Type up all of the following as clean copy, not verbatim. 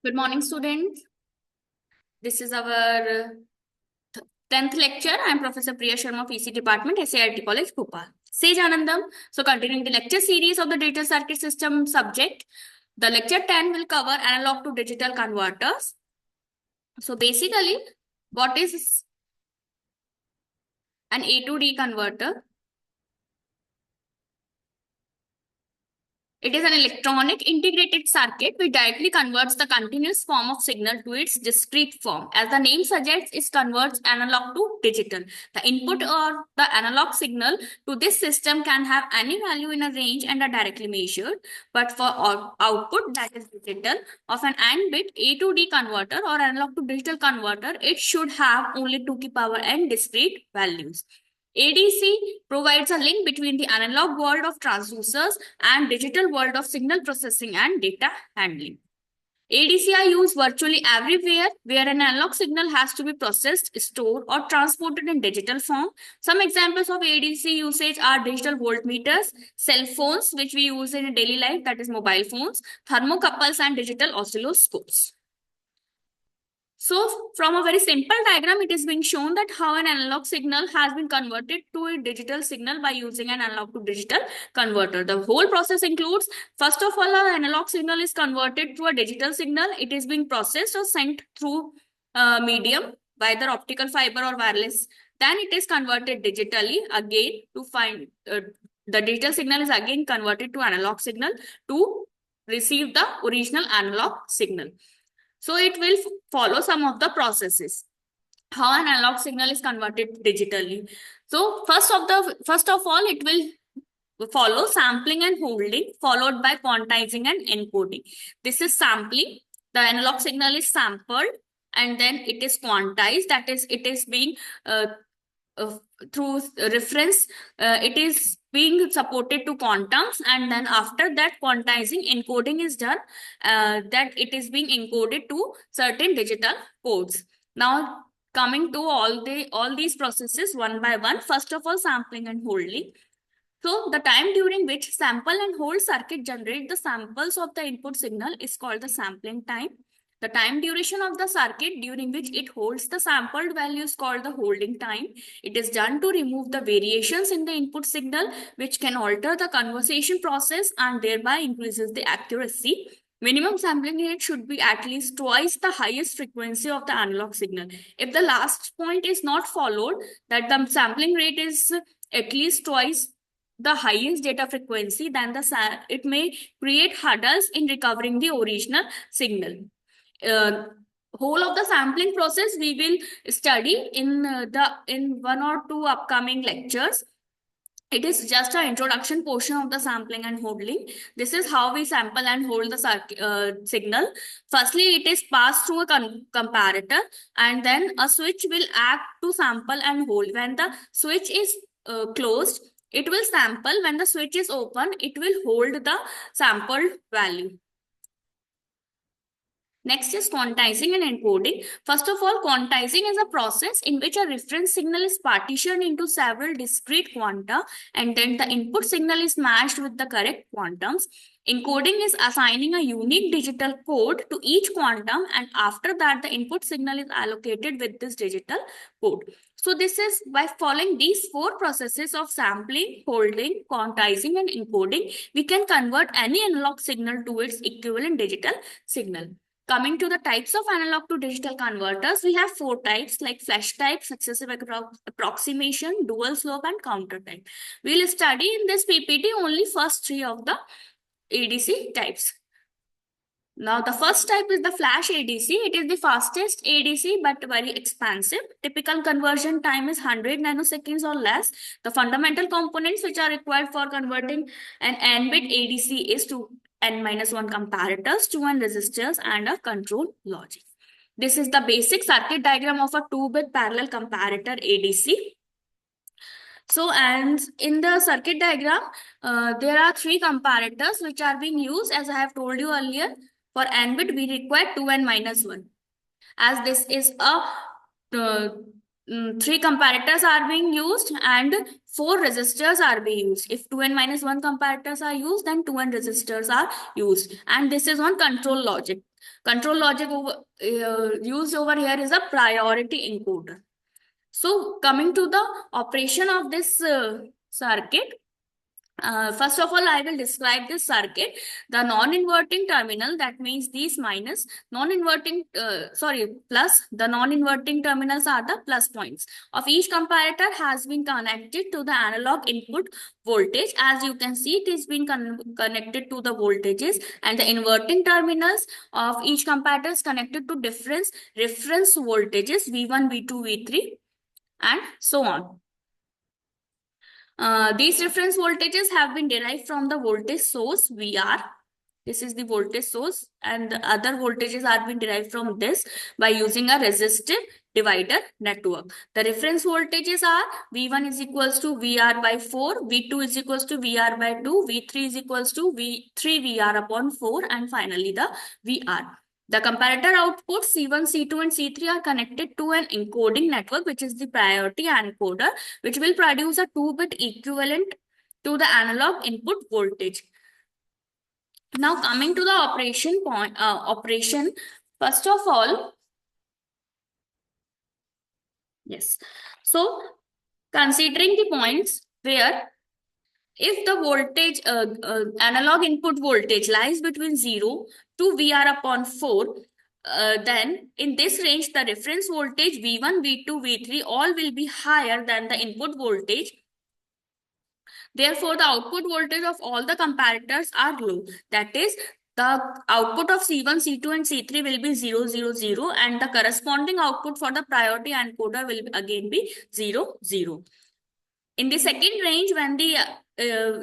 Good morning, students. This is our 10th lecture. I am Professor Priya Sharma, PC Department, SIRT College, Bhopal. Sage Anandam. So, continuing the lecture series of the digital circuit system subject, the lecture 10 will cover analog to digital converters. So, basically, what is an A to D converter? It is an electronic integrated circuit which directly converts the continuous form of signal to its discrete form. As the name suggests, it converts analog to digital. The input or the analog signal to this system can have any value in a range and are directly measured. But for output that is digital of an AND bit A to D converter or analog to digital converter, it should have only 2 to power n discrete values. ADC provides a link between the analog world of transducers and digital world of signal processing and data handling. ADC are used virtually everywhere where an analog signal has to be processed, stored, or transported in digital form. Some examples of ADC usage are digital voltmeters, cell phones, which we use in daily life, that is mobile phones, thermocouples, and digital oscilloscopes. So, from a very simple diagram, it is being shown that how an analog signal has been converted to a digital signal by using an analog to digital converter. The whole process includes, first of all, an analog signal is converted to a digital signal. It is being processed or sent through medium, either optical fiber or wireless. Then it is converted digitally again to find the digital signal is again converted to analog signal to receive the original analog signal. So it will follow some of the processes. How an analog signal is converted digitally. So first of all, it will follow sampling and holding, followed by quantizing and encoding. This is sampling. The analog signal is sampled and then it is quantized. That is, it is being through reference, it is being supported to quantums, and then after that quantizing encoding is done, that it is being encoded to certain digital codes. Now coming to all these processes one by one. First of all, sampling and holding. So the time during which sample and hold circuit generate the samples of the input signal is called the sampling time. The time duration of the circuit during which it holds the sampled value is called the holding time. It is done to remove the variations in the input signal which can alter the conversation process and thereby increases the accuracy. Minimum sampling rate should be at least twice the highest frequency of the analog signal. If the last point is not followed, that the sampling rate is at least twice the highest data frequency, then it may create hurdles in recovering the original signal. Whole of the sampling process we will study in one or two upcoming lectures. It is just an introduction portion of the sampling and holding. This is how we sample and hold the signal. Firstly, it is passed through a comparator, and then a switch will act to sample and hold. When the switch is closed, it will sample. When the switch is open, it will hold the sampled value. Next is quantizing and encoding. First of all, quantizing is a process in which a reference signal is partitioned into several discrete quanta, and then the input signal is matched with the correct quantums. Encoding is assigning a unique digital code to each quantum, and after that the input signal is allocated with this digital code. So this is by following these four processes of sampling, holding, quantizing, and encoding, we can convert any analog signal to its equivalent digital signal. Coming to the types of analog to digital converters, we have four types like flash type, successive approximation, dual slope, and counter type. We'll study in this PPT only first three of the ADC types. Now, the first type is the flash ADC. It is the fastest ADC but very expensive. Typical conversion time is 100 nanoseconds or less. The fundamental components which are required for converting an N-bit ADC is to N-1 comparators, 2N resistors, and a control logic. This is the basic circuit diagram of a 2-bit parallel comparator ADC. So, and in the circuit diagram, there are three comparators which are being used. As I have told you earlier, for N bit, we require 2N-1. As this is a three comparators are being used and four resistors are being used. If 2n minus 1 comparators are used, then 2n resistors are used. And this is on control logic. Control logic used over here is a priority encoder. So coming to the operation of this circuit, first of all, I will describe this circuit. The non-inverting terminal, that means these minus, plus, the non-inverting terminals are the plus points of each comparator has been connected to the analog input voltage. As you can see, it is being connected to the voltages, and the inverting terminals of each comparator is connected to different reference voltages V1, V2, V3, and so on. These reference voltages have been derived from the voltage source VR. This is the voltage source, and the other voltages are being derived from this by using a resistive divider network. The reference voltages are V1 is equals to VR by 4, V2 is equals to VR by 2, V3 is equals to V3 VR upon 4, and finally the VR. The comparator outputs C1, C2, and C3 are connected to an encoding network, which is the priority encoder, which will produce a 2-bit equivalent to the analog input voltage. Now coming to the operation, first of all, yes. So considering the points where if the voltage, analog input voltage lies between 0 to VR upon 4, then in this range, the reference voltage V1, V2, V3 all will be higher than the input voltage. Therefore, the output voltage of all the comparators are low. That is, the output of C1, C2, and C3 will be 0, 0, 0, and the corresponding output for the priority encoder will again be 0, 0. In the second range, when the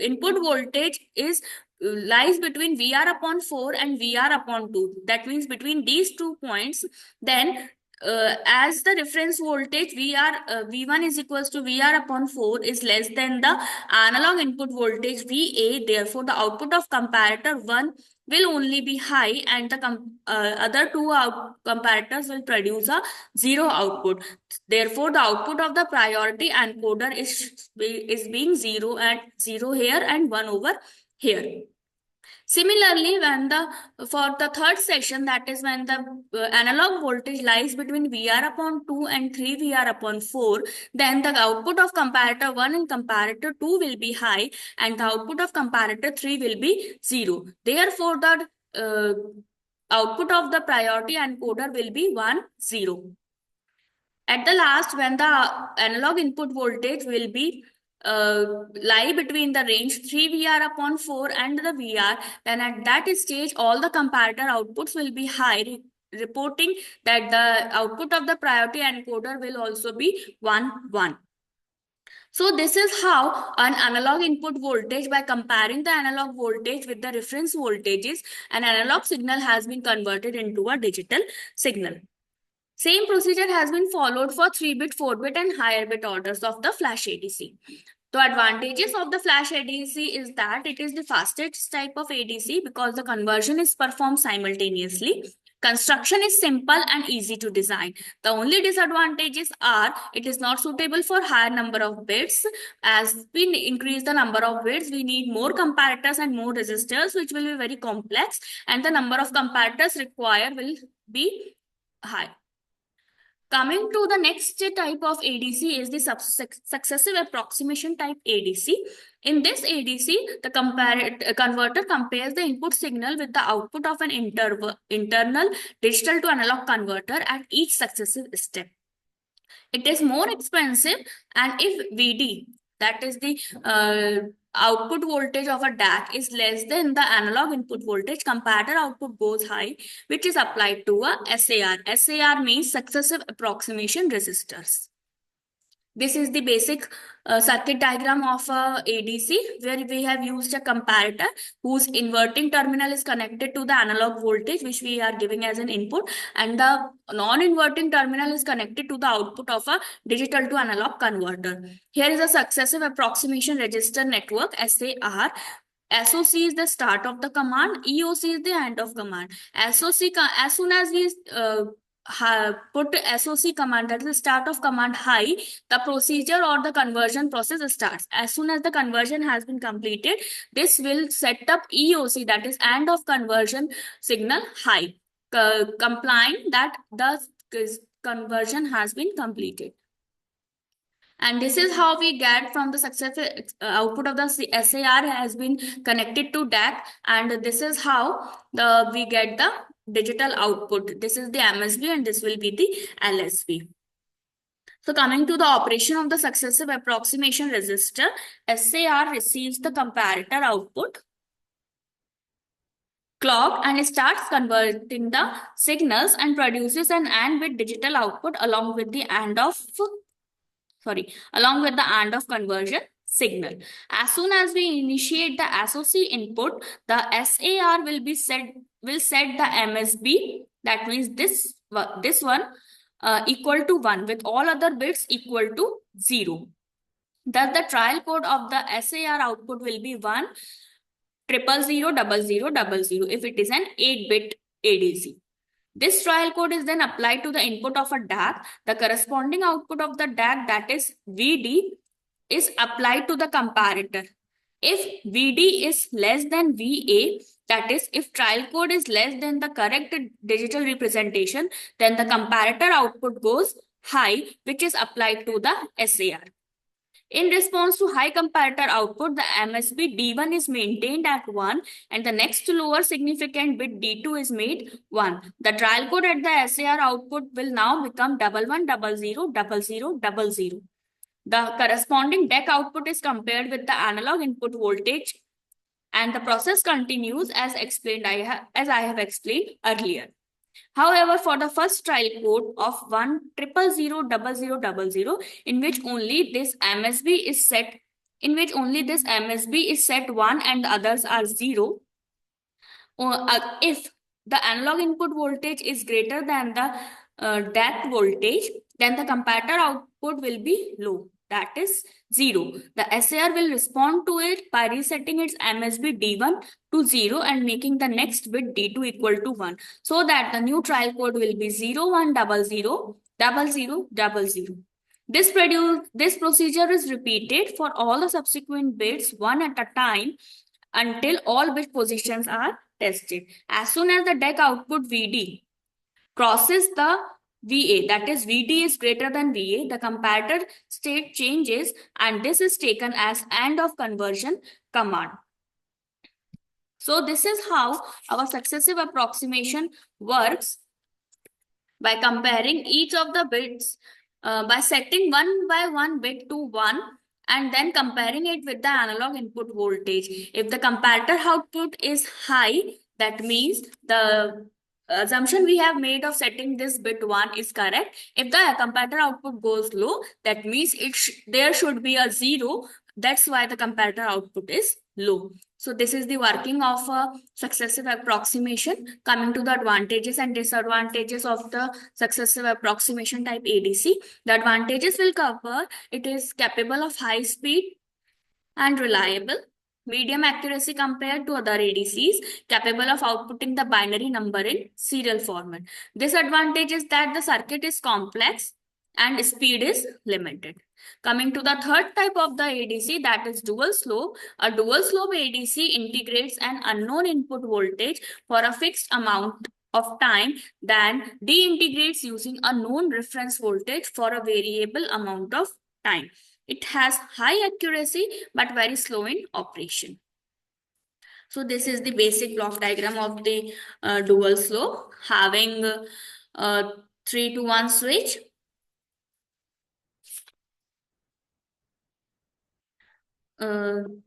input voltage is lies between VR upon 4 and VR upon 2, that means between these 2 points, then as the reference voltage V1 is equals to VR upon 4 is less than the analog input voltage VA, therefore the output of comparator 1 will only be high, and the other two comparators will produce a zero output. Therefore, the output of the priority encoder is being 0 and 0 here and 1 over here. Similarly, for the third session, that is when the analog voltage lies between VR upon 2 and 3 VR upon 4, then the output of comparator 1 and comparator 2 will be high, and the output of comparator 3 will be 0. Therefore, the output of the priority encoder will be 1, 0. At the last, when the analog input voltage will be lie between the range 3 VR upon 4 and the VR, then at that stage, all the comparator outputs will be high, reporting that the output of the priority encoder will also be 1, 1. So this is how an analog input voltage, by comparing the analog voltage with the reference voltages, an analog signal has been converted into a digital signal. Same procedure has been followed for 3-bit, 4-bit, and higher bit orders of the flash ADC. The advantages of the flash ADC is that it is the fastest type of ADC because the conversion is performed simultaneously. Construction is simple and easy to design. The only disadvantages are it is not suitable for higher number of bits. As we increase the number of bits, we need more comparators and more resistors, which will be very complex, and the number of comparators required will be high. Coming to the next type of ADC is the successive approximation type ADC. In this ADC, the converter compares the input signal with the output of an internal digital to analog converter at each successive step. It is more expensive, and if VD, that is the output voltage of a DAC, is less than the analog input voltage, comparator output goes high, which is applied to a SAR. SAR means successive approximation resistors. This is the basic circuit diagram of a ADC, where we have used a comparator whose inverting terminal is connected to the analog voltage, which we are giving as an input, and the non-inverting terminal is connected to the output of a digital to analog converter. Here is a successive approximation register network, SAR. SOC is the start of the command, EOC is the end of command. SOC, as soon as we put SOC command, that is the start of command high, the procedure or the conversion process starts. As soon as the conversion has been completed, this will set up EOC, that is end of conversion signal high, complying that the conversion has been completed. And this is how we get from the successful output of the SAR has been connected to DAC, and this is how we get the digital output. This is the MSB and this will be the LSB. So coming to the operation of the successive approximation register, SAR receives the comparator output clock and starts converting the signals and produces an AND with digital output along with the AND of conversion signal. As soon as we initiate the SOC input, the SAR will set the MSB, that means this one equal to 1 with all other bits equal to 0. Thus the trial code of the SAR output will be 1 000 0000 if it is an 8-bit ADC. This trial code is then applied to the input of a DAC. The corresponding output of the DAC, that is VD, is applied to the comparator. If VD is less than VA, that is, if trial code is less than the correct digital representation, then the comparator output goes high, which is applied to the SAR. In response to high comparator output, the MSB D1 is maintained at 1 and the next lower significant bit D2 is made 1. The trial code at the SAR output will now become 11000000. The corresponding DEC output is compared with the analog input voltage and the process continues as I have explained earlier. However, for the first trial code of 1000000, in which only this MSB is set 1 and the others are 0, if the analog input voltage is greater than the DAC voltage, then the comparator output will be low, that is 0. The SAR will respond to it by resetting its MSB D1 to 0 and making the next bit D2 equal to 1, so that the new trial code will be 01000000. This procedure is repeated for all the subsequent bits one at a time until all bit positions are tested. As soon as the DEC output VD crosses the VA, that is VD is greater than VA, the comparator state changes and this is taken as end of conversion command. So this is how our successive approximation works, by comparing each of the bits, by setting one by one bit to 1 and then comparing it with the analog input voltage. If the comparator output is high, that means the assumption we have made of setting this bit 1 is correct. If the comparator output goes low, that means there should be a 0. That's why the comparator output is low. So this is the working of a successive approximation. Coming to the advantages and disadvantages of the successive approximation type ADC. The advantages will cover: it is capable of high speed and reliable, medium accuracy compared to other ADCs, capable of outputting the binary number in serial format. Disadvantage is that the circuit is complex and speed is limited. Coming to the third type of the ADC, that is dual slope. A dual slope ADC integrates an unknown input voltage for a fixed amount of time, then deintegrates using a known reference voltage for a variable amount of time. It has high accuracy but very slow in operation. So this is the basic block diagram of the dual slope, having 3 to 1 switch. The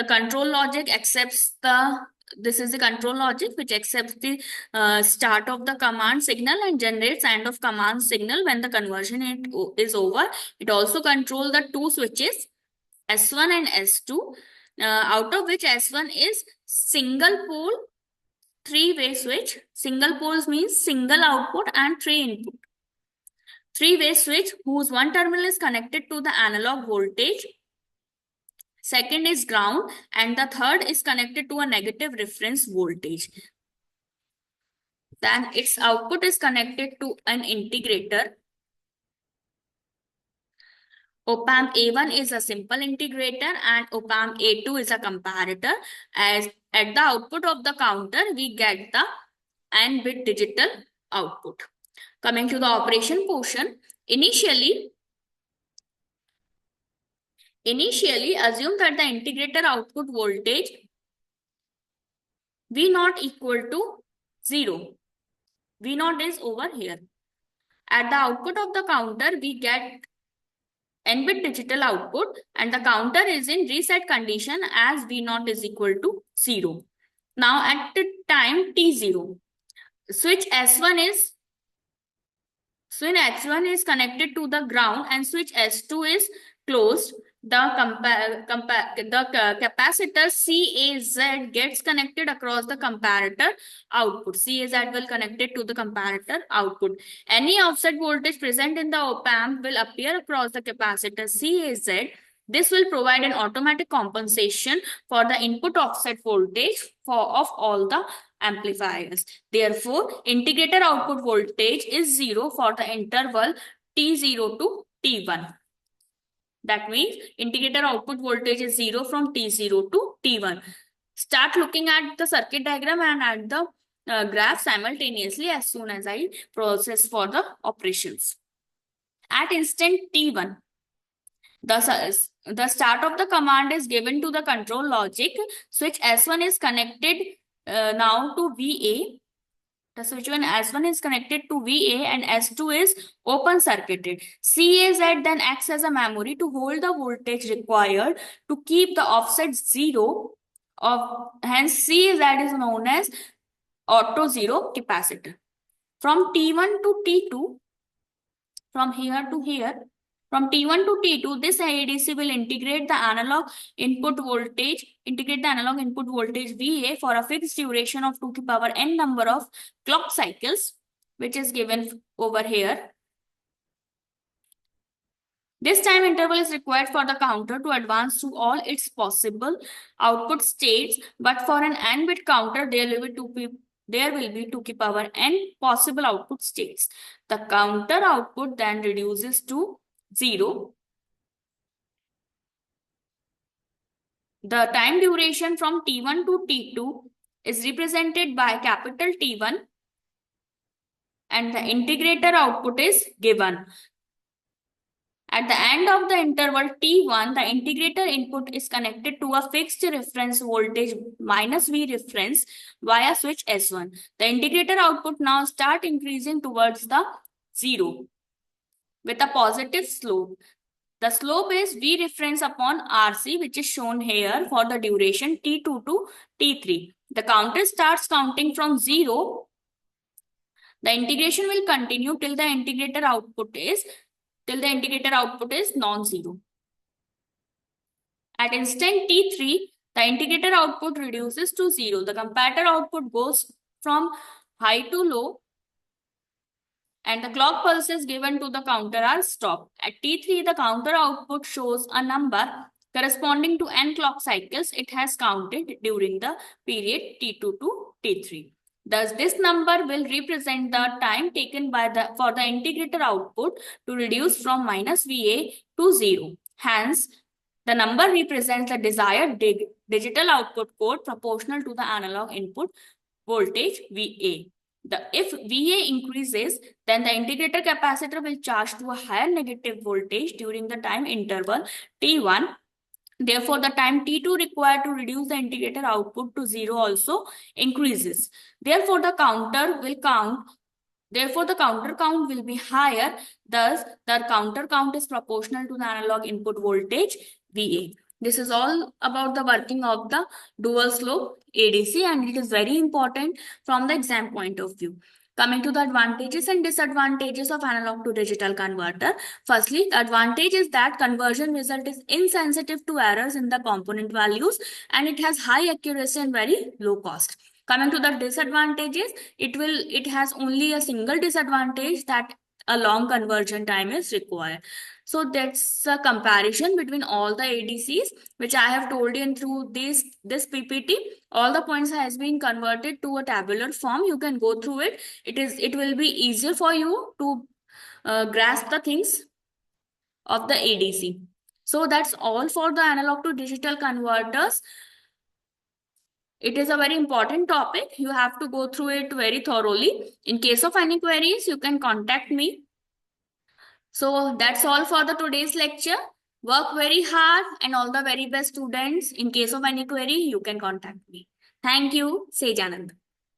control logic accepts this is the control logic which accepts the start of the command signal and generates end of command signal when the conversion is over. It also controls the two switches S1 and S2, out of which S1 is single pole 3-way switch. Single poles means single output and 3 input. 3-way switch whose one terminal is connected to the analog voltage, second is ground, and the third is connected to a negative reference voltage. then its output is connected to an integrator. Op-amp A1 is a simple integrator and op-amp A2 is a comparator. As at the output of the counter, we get the n-bit digital output. Coming to the operation portion, initially assume that the integrator output voltage V naught equal to 0. V naught is over here. At the output of the counter, we get n-bit digital output and the counter is in reset condition as V naught is equal to 0. Now at the time t0, switch S1 is connected to the ground and switch S2 is closed. The capacitor CAZ gets connected across the comparator output. CAZ will connected to the comparator output. Any offset voltage present in the op-amp will appear across the capacitor CAZ. This will provide an automatic compensation for the input offset voltage of all the amplifiers. Therefore, integrator output voltage is 0 for the interval T0 to T1. That means integrator output voltage is 0 from T0 to T1. Start looking at the circuit diagram and at the graph simultaneously as soon as I process for the operations. At instant T1, the start of the command is given to the control logic. Switch S1 is connected now to VA. The switch when S1 is connected to VA and S2 is open circuited. CAZ then acts as a memory to hold the voltage required to keep the offset 0. Hence, CAZ is known as auto zero capacitor. From T1 to T2, from here to here, from T1 to T2, this ADC will integrate the analog input voltage VA for a fixed duration of 2 to the power n number of clock cycles, which is given over here. This time interval is required for the counter to advance through all its possible output states, but for an n-bit counter, there will be 2 to the power n possible output states. The counter output then reduces to 0. The time duration from T1 to T2 is represented by capital T1 and the integrator output is given. At the end of the interval T1, the integrator input is connected to a fixed reference voltage minus V reference via switch S1. The integrator output now start increasing towards the 0 with a positive slope. The slope is V reference upon RC, which is shown here for the duration T2 to T3. The counter starts counting from 0. The integration will continue till the integrator output is non-zero. At instant T3, the integrator output reduces to 0. The comparator output goes from high to low and the clock pulses given to the counter are stopped. At T3, the counter output shows a number corresponding to n clock cycles it has counted during the period T2 to T3. Thus, this number will represent the time taken for the integrator output to reduce from minus VA to 0. Hence, the number represents the desired digital output code proportional to the analog input voltage VA. If VA increases, then the integrator capacitor will charge to a higher negative voltage during the time interval T1. Therefore, the time T2 required to reduce the integrator output to 0 also increases. Therefore, the counter count will be higher. Thus, the counter count is proportional to the analog input voltage VA. This is all about the working of the dual slope ADC and it is very important from the exam point of view. Coming to the advantages and disadvantages of analog to digital converter. Firstly, the advantage is that conversion result is insensitive to errors in the component values and it has high accuracy and very low cost. Coming to the disadvantages, it has only a single disadvantage that a long conversion time is required. So that's a comparison between all the ADCs, which I have told you in through this PPT. All the points has been converted to a tabular form. You can go through it. It will be easier for you to grasp the things of the ADC. So that's all for the analog to digital converters. It is a very important topic. You have to go through it very thoroughly. In case of any queries, you can contact me. So that's all for the today's lecture. Work very hard and all the very best students. In case of any query, you can contact me. Thank you. Sejanand.